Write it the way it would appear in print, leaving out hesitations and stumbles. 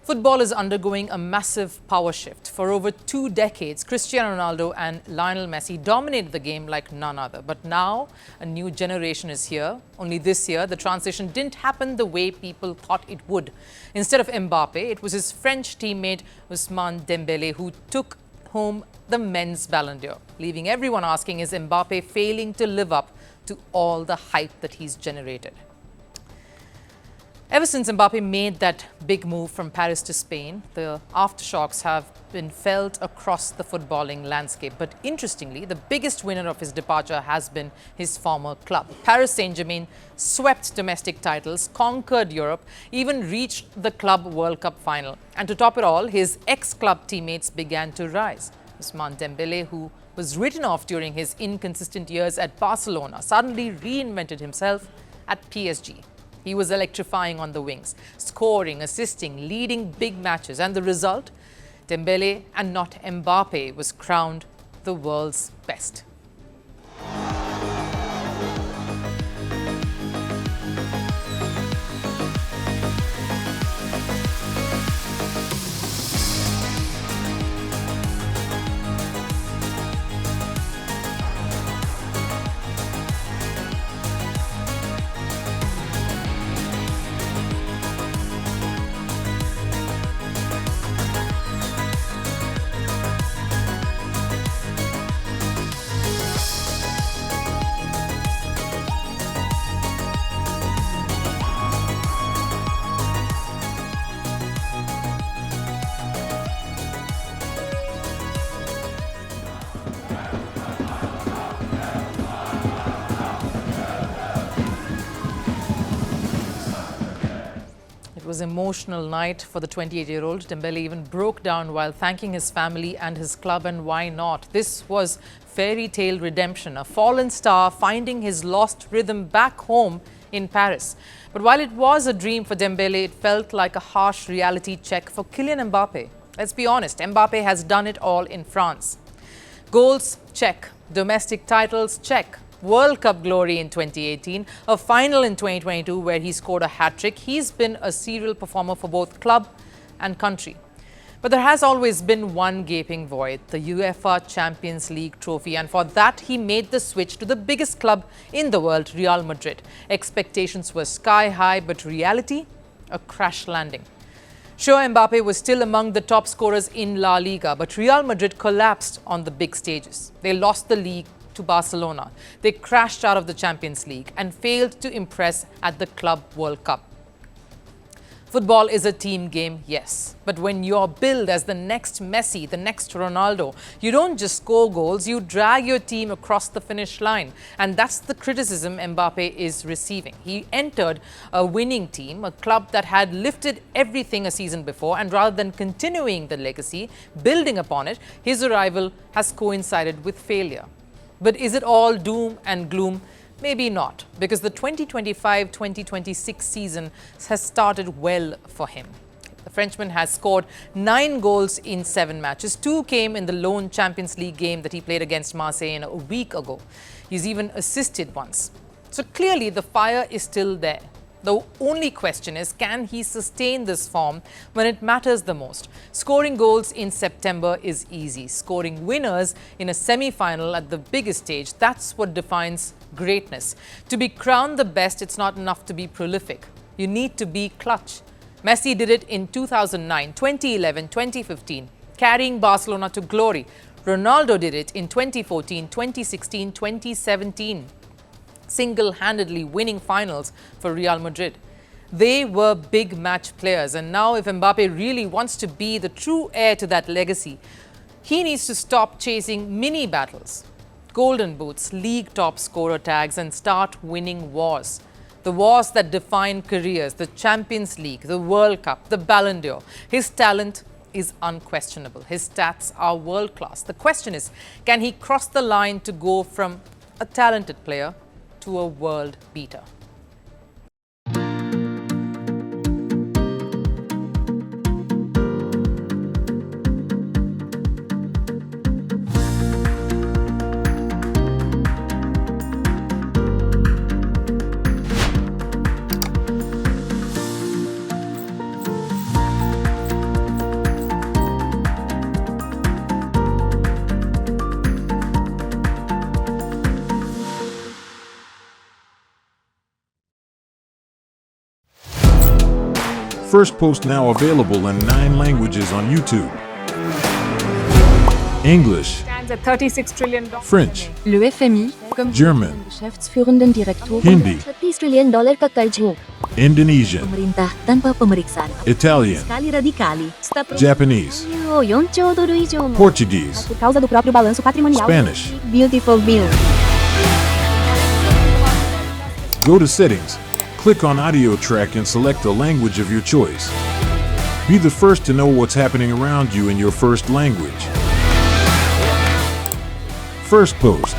Football is undergoing a massive power shift. For over 2 decades, Cristiano Ronaldo and Lionel Messi dominated the game like none other. But now, a new generation is here. Only this year, the transition didn't happen the way people thought it would. Instead of Mbappe, it was his French teammate Ousmane Dembele who took home the men's Ballon d'Or, leaving everyone asking, is Mbappe failing to live up to all the hype that he's generated? Ever since Mbappe made that big move from Paris to Spain, the aftershocks have been felt across the footballing landscape. But interestingly, the biggest winner of his departure has been his former club. Paris Saint-Germain swept domestic titles, conquered Europe, even reached the Club World Cup final. And to top it all, his ex-club teammates began to rise. Ousmane Dembele, who was written off during his inconsistent years at Barcelona, suddenly reinvented himself at PSG. He was electrifying on the wings, scoring, assisting, leading big matches. And the result? Dembele, and not Mbappe, was crowned the world's best. It was an emotional night for the 28-year-old. Dembele even broke down while thanking his family and his club, and why not? This was fairy tale redemption, a fallen star finding his lost rhythm back home in Paris. But while it was a dream for Dembele, it felt like a harsh reality check for Kylian Mbappe. Let's be honest, Mbappe has done it all in France. Goals, check. Domestic titles, check. World Cup glory in 2018, a final in 2022 where he scored a hat-trick. He's been a serial performer for both club and country. But there has always been one gaping void, the UEFA Champions League trophy, and for that he made the switch to the biggest club in the world, Real Madrid. Expectations were sky high, but reality, a crash landing. Sure, Mbappe was still among the top scorers in La Liga, but Real Madrid collapsed on the big stages. They lost the league to Barcelona. They crashed out of the Champions League and failed to impress at the Club World Cup. Football is a team game, yes. But when you're billed as the next Messi, the next Ronaldo, you don't just score goals, you drag your team across the finish line. And that's the criticism Mbappe is receiving. He entered a winning team, a club that had lifted everything a season before, and rather than continuing the legacy, building upon it, his arrival has coincided with failure. But is it all doom and gloom? Maybe not, because the 2025-2026 season has started well for him. The Frenchman has scored 9 goals in 7 matches. 2 came in the lone Champions League game that he played against Marseille a week ago. He's even assisted once. So clearly the fire is still there. The only question is, can he sustain this form when it matters the most? Scoring goals in September is easy. Scoring winners in a semi-final at the biggest stage, that's what defines greatness. To be crowned the best, it's not enough to be prolific. You need to be clutch. Messi did it in 2009, 2011, 2015, carrying Barcelona to glory. Ronaldo did it in 2014, 2016, 2017. Single-handedly winning finals for Real Madrid. They were big match players, and now if Mbappe really wants to be the true heir to that legacy, he needs to stop chasing mini battles, golden boots, league top scorer tags, and start winning wars. The wars that define careers, the Champions League, the World Cup, the Ballon d'Or. His talent is unquestionable. His stats are world-class. The question is, can he cross the line to go from a talented player to a world beater? Firstpost now available in 9 languages on YouTube. English, Stands at $36 trillion. French, Le FMI, comme German, Geschäftsführenden Direktor Hindi, $30 trillion ka karj mo. Indonesian, Pemerintah tanpa pemeriksaan. Italian, Sekali radikali. Japanese, $4 以上も. Portuguese, Por causa do próprio balanço patrimonial. Spanish. Beautiful bill. Go to Settings, click on Audio Track and select a language of your choice. Be the first to know what's happening around you in your first language. Firstpost.